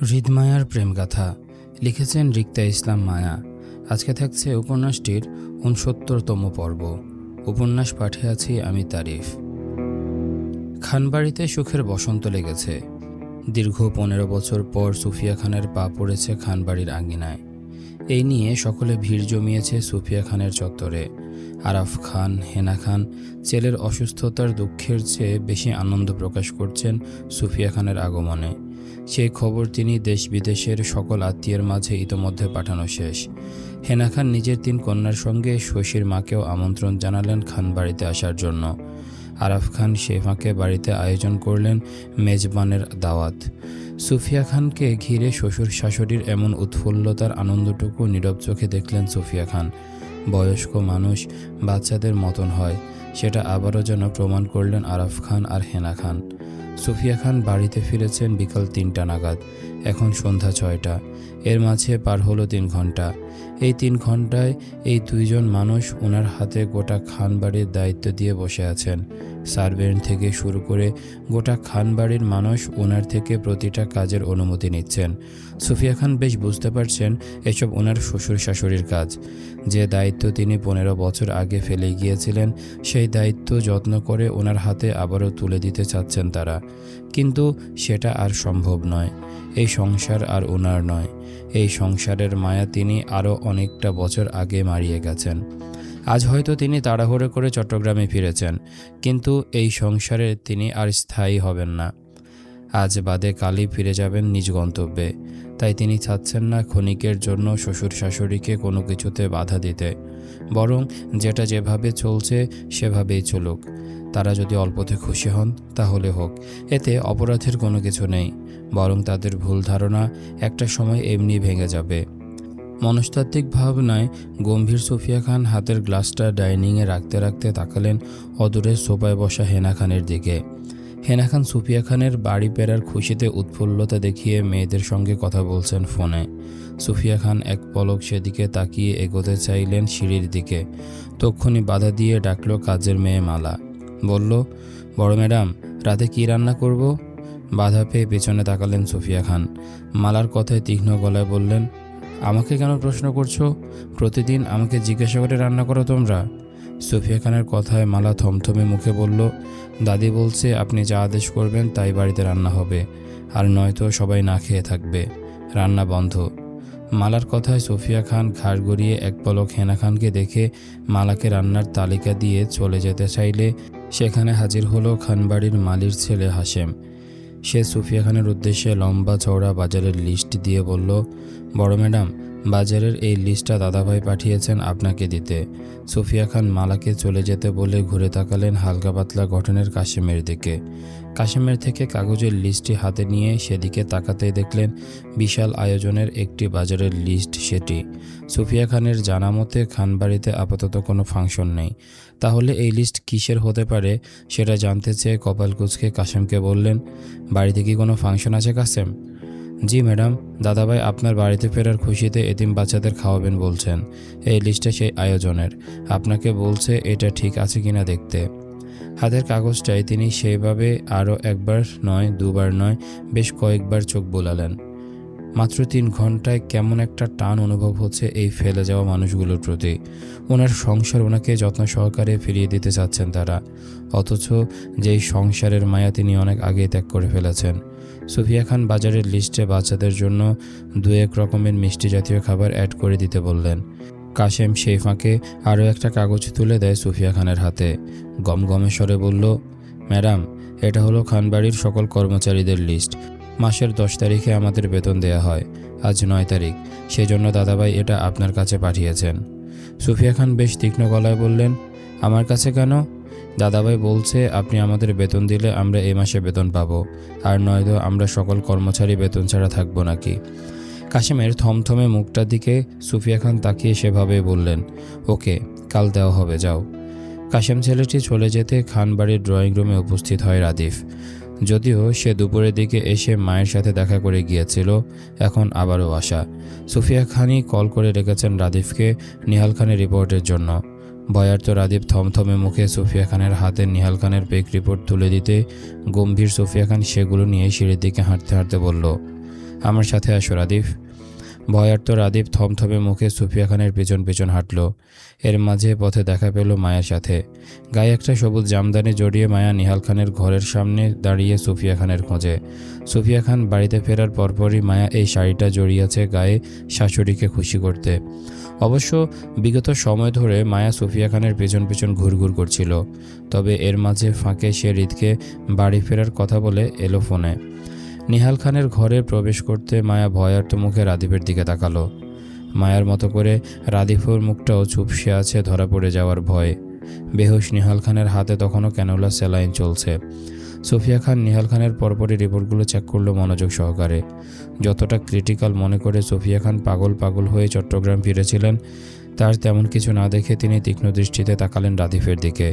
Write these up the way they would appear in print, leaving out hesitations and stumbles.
হৃদমায়ার প্রেমগাথা লিখেছেন রিক্তা ইসলাম মায়া। আজকে থাকছে উপন্যাসটির ৬৯তম পর্ব। উপন্যাস পাঠে আছি আমি তারিফ। খানবাড়িতে সুখের বসন্ত লেগেছে। দীর্ঘ ১৫ বছর পর সুফিয়া খানের পা পড়েছে খানবাড়ির আঙিনায়। এই নিয়ে সকলে ভিড় জমিয়েছে সুফিয়া খানের চত্বরে। আরাফ খান, হেনা খান ছেলের অসুস্থতার দুঃখের চেয়ে বেশি আনন্দ প্রকাশ করছেন সুফিয়া খানের আগমনে। সেই খবর তিনি দেশ বিদেশের সকল আত্মীয়ের মাঝে ইতোমধ্যে পাঠানো শেষ। হেনা খান নিজের ৩ কন্যার সঙ্গে শশীর মাকেও আমন্ত্রণ জানালেন খানবাড়িতে আসার জন্য। আরাফ খান সে ফাঁকে বাড়িতে আয়োজন করলেন মেজবানের দাওয়াত। সুফিয়া খানকে ঘিরে শ্বশুর শাশুড়ির এমন উৎফুল্লতার আনন্দটুকু নীরব চোখে দেখলেন সুফিয়া খান। বয়স্ক মানুষ বাচ্চাদের মতন হয়, সেটা আবারও যেন প্রমাণ করলেন আরাফ খান আর হেনা খান। সুফিয়া খান বাড়িতে ফিরেছেন বিকাল ৩টা নাগাদ। এখন সন্ধ্যা ৬টা। এর মাঝে পার হলো ৩ ঘন্টা। এই ৩ ঘন্টায় এই দুইজন মানুষ ওনার হাতে গোটা খানবাড়ির দায়িত্ব দিয়ে বসে আছেন। সার্ভেন্ট থেকে শুরু করে গোটা খানবাড়ির মানুষ ওনার থেকে প্রতিটা কাজের অনুমতি নিচ্ছেন। সুফিয়া খান বেশ বুঝতে পারছেন এসব ওনার শ্বশুর শাশুড়ির কাজ। যে দায়িত্ব তিনি ১৫ বছর আগে ফেলে গিয়েছিলেন, সেই দায়িত্ব যত্ন করে ওনার হাতে আবারও তুলে দিতে চাচ্ছেন তারা। কিন্তু সেটা আর সম্ভব নয়। এই সংসার আর ওনার নয়। এই সংসারের মায়া তিনি আরও অনেকটা বছর আগে মারিয়ে গেছেন। আজ হয়তো তিনি তাড়াহুড়ো করে চট্টগ্রামে ফিরেছেন, কিন্তু এই সংসারে তিনি আর স্থায়ী হবেন না। আজ বাদে কালই ফিরে যাবেন নিজ গন্তব্যে। তাই তিনি চাচ্ছেন না ক্ষণিকের জন্য শ্বশুর শাশুড়িকে কোনো কিছুতে বাধা দিতে। বরং যেটা যেভাবে চলছে সেভাবেই চলুক। তারা যদি অল্পতে খুশি হন তাহলে হোক, এতে অপরাধের কোনো কিছু নেই। বরং তাদের ভুল ধারণা একটা সময় এমনি ভেঙে যাবে। মনস্তাত্ত্বিক ভাবনায় গম্ভীর সুফিয়া খান হাতের গ্লাসটা ডাইনিংয়ে রাখতে রাখতে তাকালেন অদূরে সোফায় বসা হেনা খানের দিকে। হেনা খান সুফিয়া খানের বাড়ি ফেরার খুশিতে উৎফুল্লতা দেখিয়ে মেয়েদের সঙ্গে কথা বলছেন ফোনে। সুফিয়া খান এক পলক সেদিকে তাকিয়ে এগোতে চাইলেন সিঁড়ির দিকে। তক্ষুনি বাধা দিয়ে ডাকলো কাজের মেয়ে মালা। বলল, বড় ম্যাডাম, রাতে কি রান্না করব? বাধা পেয়ে পেছনে তাকালেন সুফিয়া খান। মালার কথায় তীক্ষ্ণ গলায় বললেন, আমাকে কেন প্রশ্ন করছো? প্রতিদিন আমাকে জিজ্ঞাসা করে রান্না করো তোমরা? সুফিয়া খানের কথায় মালা থমথমে মুখে বলল, দাদি বলছে আপনি যা আদেশ করবেন তাই বাড়িতে রান্না হবে, আর নয়তো সবাই না খেয়ে থাকবে, রান্না বন্ধ। মালার কথায় সুফিয়া খান ঘাড় গড়িয়ে এক পলক হেনা খানকে দেখে মালাকে রান্নার তালিকা দিয়ে চলে যেতে চাইলে সেখানে হাজির হলো খানবাড়ির মালির ছেলে হাশেম। সে সুফিয়া খানের উদ্দেশ্যে লম্বা চওড়া বাজারের লিস্ট দিয়ে বলল, বড় ম্যাডাম, বাজারের এই লিস্টটা দাদাভাই পাঠিয়েছেন আপনাকে দিতে। সুফিয়া খান মালাকে চলে যেতে বলে ঘুরে তাকালেন হালকা পাতলা গঠনের কাশেমের দিকে। কাশেমের থেকে কাগজের লিস্টটি হাতে নিয়ে সেদিকে তাকাতেই দেখলেন বিশাল আয়োজনের একটি বাজারের লিস্ট। সেটি সুফিয়া খানের জানা মতে খানবাড়িতে আপাতত কোনো ফাংশন নেই। তাহলে এই লিস্ট কিসের হতে পারে সেটা জানতে চেয়ে কপাল কুঁচকে কাশেমকে বললেন, বাড়িতে কি কোনো ফাংশন আছে কাশেম? জি ম্যাডাম, দাদাভাই আপনার বাড়িতে ফেরার খুশিতে এতিম বাচ্চাদের খাওয়াবেন বলছেন। এই লিস্টটা সেই আয়োজনের। আপনাকে বলছে এটা ঠিক আছে কিনা দেখতে। হাতের কাগজটায় তিনি সেইভাবে আরও একবার নয়, দুবার নয়, বেশ কয়েকবার চোখ বোলালেন। মাত্র ৩ ঘন্টায় কেমন একটা টান অনুভব হচ্ছে এই ফেলে যাওয়া মানুষগুলোর প্রতি। ওনার সংসার ওনাকে যত্ন সহকারে ফিরিয়ে দিতে চাচ্ছেন তারা, অথচ যেই সংসারের মায়া তিনি অনেক আগেই ত্যাগ করে ফেলেছেন। সুফিয়া খান বাজারের লিস্টে বাচ্চাদের জন্য ২-১ রকমের মিষ্টি জাতীয় খাবার অ্যাড করে দিতে বললেন। কাশেম সেই ফাঁকে আরও একটা কাগজ তুলে দেয় সুফিয়া খানের হাতে। গমগমে স্বরে বলল, ম্যাডাম, এটা হলো খানবাড়ির সকল কর্মচারীদের লিস্ট। মাসের ১০ তারিখে আমাদের বেতন দেয়া হয়। আজ ৯ তারিখ, সেজন্য দাদাভাই এটা আপনার কাছে পাঠিয়েছেন। সুফিয়া খান বেশ তীক্ষ্ণ গলায় বললেন, আমার কাছে কেন? দাদাভাই বলছে আপনি আমাদের বেতন দিলে আমরা এই মাসে বেতন পাবো, আর নয়তো আমরা সকল কর্মচারী বেতন ছাড়া থাকবো নাকি? কাশেমের থমথমে মুখটার দিকে সুফিয়া খান তাকিয়ে সেভাবেই বললেন, ওকে, কাল দেওয়া হবে, যাও। কাশেম ছেলেটি চলে যেতে খানবাড়ির ড্রয়িং রুমে উপস্থিত হয় রাদিফ। যদিও সে দুপুরের দিকে এসে মায়ের সাথে দেখা করে গিয়েছিল, এখন আবারও আসা। সুফিয়া খানই কল করে রেখেছেন রাদিফকে নিহাল খানের রিপোর্টের জন্য। ভয়ার্ত রাদীপ থমথমে মুখে সুফিয়া খানের হাতে নিহাল খানের পেক রিপোর্ট তুলে দিতে গম্ভীর সুফিয়া খান সেগুলো নিয়ে সিঁড়ির দিকে হাঁটতে হাঁটতে বলল, আমার সাথে আসো রাদিফ। ভয়ার্ত রাদীপ থমথমে মুখে সুফিয়া খানের পেছন পেছন হাঁটল। এর মাঝে পথে দেখা পেল মায়ের সাথে। গায়ে একটা সবুজ জামদানি জড়িয়ে মায়া নিহাল খানের ঘরের সামনে দাঁড়িয়ে সুফিয়া খানের খোঁজে। সুফিয়া খান বাড়িতে ফেরার পরপরই মায়া এই শাড়িটা জড়িয়েছে গায়ে শাশুড়িকে খুশি করতে। অবশ্য বিগত সময় ধরে মায়া সুফিয়া খানের পেছন পেছন ঘুরঘুর করছিল। তবে এর মাঝে ফাঁকে সে হৃদকে বাড়ি ফেরার কথা বলে এলো ফোনে। নিহাল খানের ঘরে প্রবেশ করতে মায়া ভয়ার্ত মুখে রাদীপের দিকে তাকালো। মায়ার মতো করে রাদীফের মুখটাও চুপসে আছে ধরা পড়ে যাওয়ার ভয়ে। বেহুশ নিহাল খানের হাতে তখনও ক্যানোলা স্যালাইন চলছে। সুফিয়া খান নিহাল খানের পরপরই রিপোর্টগুলো চেক করলো মনোযোগ সহকারে। যতটা ক্রিটিক্যাল মনে করে সুফিয়া খান পাগল পাগল হয়ে চট্টগ্রাম ফিরেছিলেন, তার তেমন কিছু না দেখে তিনি তীক্ষ্ণ দৃষ্টিতে তাকালেন রাদীফের দিকে।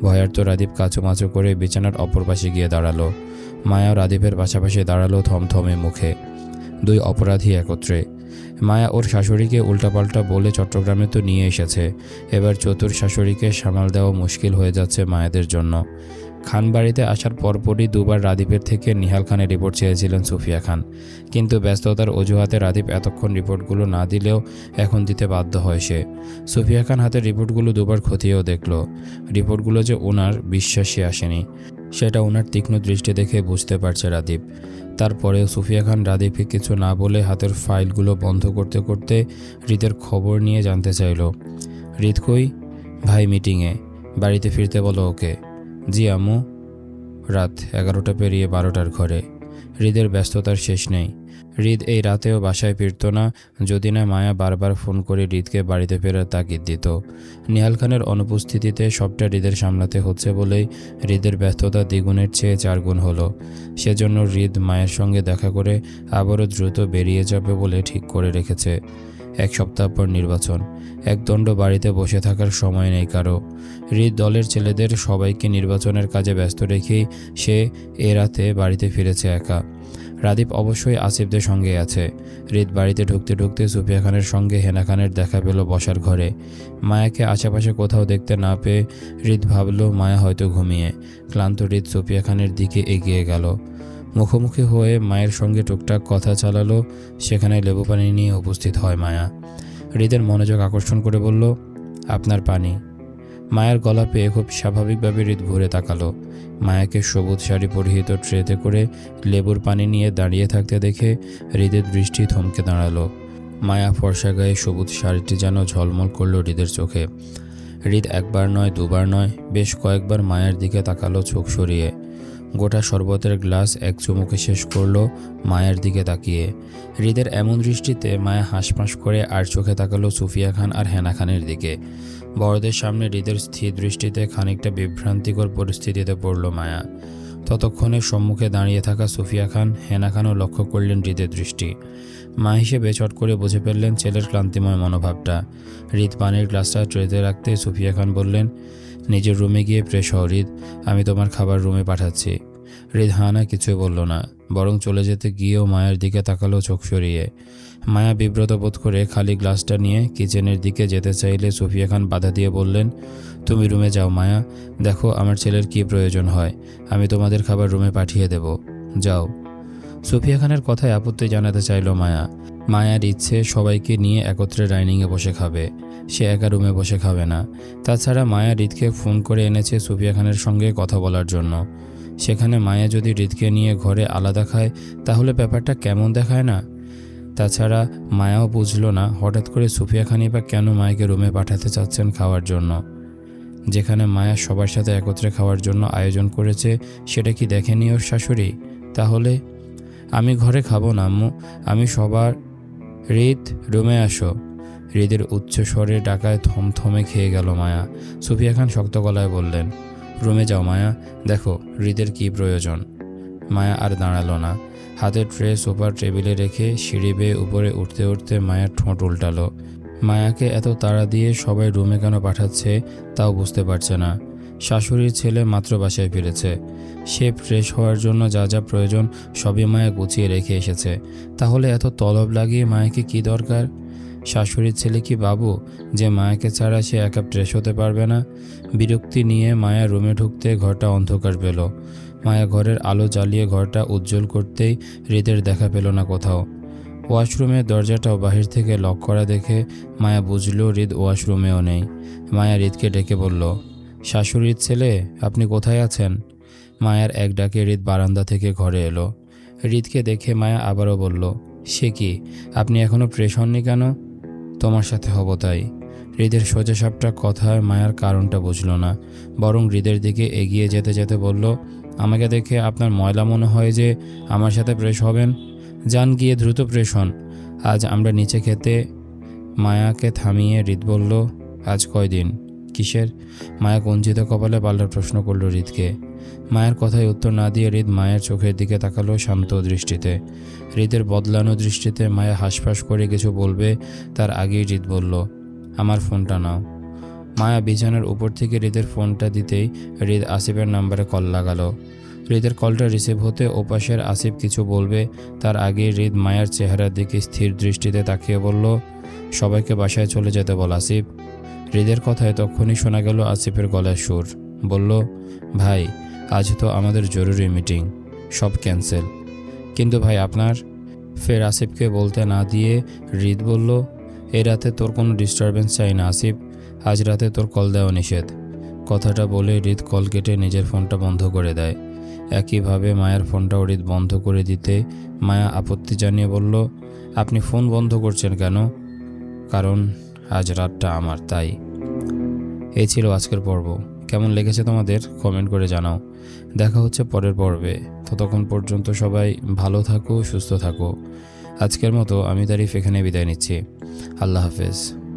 ভয়ার্ত রাদীপ কাচুমাচু করে বিছানার অপর পাশে গিয়ে দাঁড়ালো। মায়া রাদীপের পাশাপাশি দাঁড়ালো থমথমে মুখে। দুই অপরাধী একত্রে। মায়া ওর শাশুড়িকে উল্টাপাল্টা বলে চট্টগ্রামে তো নিয়ে এসেছে, এবার চতুর শাশুড়িকে সামাল দেওয়া মুশকিল হয়ে যাচ্ছে মায়াদের জন্য। খান বাড়িতে আসার পরপরই দুবার রাদীপের থেকে নিহাল খানের রিপোর্ট চেয়েছিলেন সুফিয়া খান, কিন্তু ব্যস্ততার অজুহাতে রাদীপ এতক্ষণ রিপোর্টগুলো না দিলেও এখন দিতে বাধ্য হয় সে। সুফিয়া খান হাতের রিপোর্টগুলো দুবার খতিয়েও দেখল। রিপোর্টগুলো যে ওনার বিশ্বাসে আসেনি সেটা ওনার তীক্ষ্ণ দৃষ্টি দেখে বুঝতে পারছে রাদীপ। তারপরেও সুফিয়া খান রাদীপকে কিছু না বলে হাতের ফাইলগুলো বন্ধ করতে করতে হৃদের খবর নিয়ে জানতে চাইল। হৃদ কই? ভাই মিটিংয়ে, বাড়িতে ফিরতে বলো ওকে। জি আম্মু। রাত 11টা পেরিয়ে 12টার ঘরে। হৃদের ব্যস্ততার শেষ নেই। হৃদ এই রাতেও বাসায় ফিরত না যদি না মায়া বারবার ফোন করে হৃদকে বাড়িতে ফেরার তাগিদ দিত। নিহাল খানের অনুপস্থিতিতে সবটা হৃদের সামলাতে হচ্ছে বলেই হৃদের ব্যস্ততা দ্বিগুণের চেয়ে 4 গুণ হলো। সেজন্য হৃদ মায়ের সঙ্গে দেখা করে আবারও দ্রুত বেরিয়ে যাবে বলে ঠিক করে রেখেছে। 1 সপ্তাহ পর নির্বাচন। একদণ্ড বাড়িতে বসে থাকার সময় নেই কারো। হৃদ দলের ছেলেদের সবাইকে নির্বাচনের কাজে ব্যস্ত রেখেই সে এ রাতে বাড়িতে ফিরেছে একা। রাদীপ অবশ্যই আসিফদের সঙ্গে আছে। হৃদ বাড়িতে ঢুকতে ঢুকতে সুফিয়া খানের সঙ্গে হেনা খানের দেখা পেল বসার ঘরে। মায়াকে আশেপাশে কোথাও দেখতে না পেয়ে হৃদ ভাবল মায়া হয়তো ঘুমিয়ে। ক্লান্ত হৃদ সুফিয়া খানের দিকে এগিয়ে গেল। মুখোমুখি হয়ে মায়ের সঙ্গে টুকটাক কথা চালালো। সেখানে লেবু পানি নিয়ে উপস্থিত হয় মায়া। হৃদের মনোযোগ আকর্ষণ করে বলল, আপনার পানি। মায়ের গলা পেয়ে খুব স্বাভাবিকভাবে হৃদ ঘুরে তাকালো। মায়াকে সবুজ শাড়ি পরিহিত ট্রেতে করে লেবুর পানি নিয়ে দাঁড়িয়ে থাকতে দেখে হৃদের দৃষ্টি থমকে দাঁড়ালো। মায়া ফর্সা গায়ে সবুজ শাড়িটি যেন ঝলমল করলো হৃদের চোখে। হৃদ একবার নয় দুবার নয় বেশ কয়েকবার মায়ের দিকে তাকালো চোখ সরিয়ে। গোটা শরবতের গ্লাস এক চুমুকে শেষ করলো মায়ের দিকে তাকিয়ে। হৃদের এমন দৃষ্টিতে মায়া হাঁসফাঁস করে আর চোখে তাকালো সুফিয়া খান আর হেনা খানের দিকে। বড়দের সামনে হৃদের স্থির দৃষ্টিতে খানিকটা বিভ্রান্তিকর পরিস্থিতিতে পড়ল মায়া। ততক্ষণে সম্মুখে দাঁড়িয়ে থাকা সুফিয়া খান, হেনা খানও লক্ষ্য করলেন হৃদের দৃষ্টি। মা হিসেবে চট করে বুঝে ফেললেন ছেলের ক্লান্তিময় মনোভাবটা। হৃদ পানির গ্লাসটা ট্রেতে রাখতে সুফিয়া খান বললেন, নিজের রুমে গিয়ে ফ্রেশ হও হৃদ, আমি তোমার খাবার রুমে পাঠাচ্ছি। হৃদ হা না কিছুই বলল না, বরং চলে যেতে গিয়েও মায়ের দিকে তাকালো চোখ সরিয়ে। মায়া বিব্রত বোধ করে খালি গ্লাসটা নিয়ে কিচেনের দিকে যেতে চাইলে সুফিয়া খান বাধা দিয়ে বললেন, তুমি রুমে যাও মায়া, দেখো আমার ছেলের কি প্রয়োজন হয়, আমি তোমাদের খাবার রুমে পাঠিয়ে দেব, যাও। সুফিয়া খানের কথায় আপত্তি জানাতে চাইল মায়া। মায়ার ইচ্ছে সবাইকে নিয়ে একত্রে ডাইনিংয়ে বসে খাবে, সে একা রুমে বসে খাবে না। তাছাড়া মায়া হৃদকে ফোন করে এনেছে সুফিয়া খানের সঙ্গে কথা বলার জন্য। সেখানে মায়া যদি হৃদকে নিয়ে ঘরে আলাদা খায় তাহলে ব্যাপারটা কেমন দেখায় না? তাছাড়া মায়াও বুঝল না হঠাৎ করে সুফিয়া খানই বা কেন মায়াকে রুমে পাঠাতে চাচ্ছেন খাওয়ার জন্য। যেখানে মায়া সবার সাথে একত্রে খাওয়ার জন্য আয়োজন করেছে সেটা কি দেখেনি ওর শাশুড়ি? তাহলে আমি ঘরে খাবো না আম্মু, আমি সবার। হৃদ রুমে আসো। হৃদের উচ্চ স্বরে ডাকায় থমথমে খেয়ে গেল মায়া। সুফিয়া খান শক্ত গলায় বললেন, রুমে যাও মায়া, দেখো হৃদের কি প্রয়োজন। মায়া আর দাঁড়ালো না। হাতের ট্রে সোফার টেবিলে রেখে সিঁড়ি বেয়ে উপরে উঠতে উঠতে মায়ার ঠোঁট উল্টালো। মায়াকে এত তাড়া দিয়ে সবাই রুমে কেন পাঠাচ্ছে তাও বুঝতে পারছে না। শাশুড়ির ছেলে মাত্র বাসায় ফিরেছে, সে ফ্রেশ হওয়ার জন্য যা যা প্রয়োজন সবই মায়া গুছিয়ে রেখে এসেছে। তাহলে এত তলব লাগিয়ে মায়াকে কি দরকার? শাশুড়ির ছেলে কি বাবু যে মায়াকে ছাড়া সে একা ফ্রেশ হতে পারবে না? বিরক্তি নিয়ে মায়া রুমে ঢুকতে ঘরটা অন্ধকার পেল। মায়া ঘরের আলো জ্বালিয়ে ঘরটা উজ্জ্বল করতেই হৃদের দেখা পেল না কোথাও। ওয়াশরুমের দরজাটাও বাহির থেকে লক করা দেখে মায়া বুঝল হৃদ ওয়াশরুমেও নেই। মায়া হৃদকে ডেকে বলল, শাশুড়ির ছেলে, আপনি কোথায় আছেন? মায়ার এক ডাকে হৃদ বারান্দা থেকে ঘরে এলো। হৃদকে দেখে মায়া আবারও বলল, সে কি, আপনি এখনও ফ্রেশ হননি কেন? তোমার সাথে হব তাই। হৃদের সোজাসাপটা কথায় মায়ার কারণটা বুঝল না, বরং হৃদের দিকে এগিয়ে যেতে যেতে বলল, আমাকে দেখে আপনার ময়লা মনে হয় যে আমার সাথে ফ্রেশ হবেন? যান, গিয়ে দ্রুত ফ্রেশ হন, আজ আমরা নিচে খেতে। মায়াকে থামিয়ে হৃদ বলল, আজ কয়দিন? কিসের? মায়া কুঞ্চিত কপালে পাল্টা প্রশ্ন করল হৃদকে। মায়ের কথায় উত্তর না দিয়ে হৃদ মায়ের চোখের দিকে তাকালো শান্ত দৃষ্টিতে। হৃদের বদলানো দৃষ্টিতে মায়া হাঁসফাঁস করে কিছু বলবে তার আগেই হৃদ বলল, আমার ফোনটা নাও। মায়া বিছানার উপর থেকে হৃদের ফোনটা দিতেই হৃদ আসিফের নাম্বারে কল লাগালো। হৃদের কলটা রিসিভ হতে ওপাশের আসিফ কিছু বলবে তার আগে হৃদ মায়ার চেহারার দিকে স্থির দৃষ্টিতে তাকিয়ে বলল, সবাইকে বাসায় চলে যেতে বল আসিফ। হৃদের কথায় তখনই শোনা গেল আসিফের গলার সুর। বলল, ভাই, আজ তো আমাদের জরুরি মিটিং, সব ক্যান্সেল। কিন্তু ভাই আপনার? ফের আসিফকে বলতে না দিয়ে হৃদ বলল, এ রাতে তোর কোনো ডিস্টারবেন্স চাই না আসিফ, আজ রাতে তোর কল দেওয়া নিষেধ। কথাটা বলে হৃদ কল কেটে নিজের ফোনটা বন্ধ করে দেয়। একইভাবে মায়ের ফোনটাও হৃদ বন্ধ করে দিতে মায়া আপত্তি জানিয়ে বলল, আপনি ফোন বন্ধ করছেন কেন? কারণ আজ রাতটা আমার, তাই। এই ছিল আজকের পর্ব। কেমন লেগেছে তোমাদের কমেন্ট করে জানাও। দেখা হচ্ছে পরের পর্বে। ততক্ষণ পর্যন্ত সবাই ভালো থাকো, সুস্থ থাকো। আজকের মতো আমি তারিফ এখানে বিদায় নিচ্ছি। আল্লাহ হাফেজ।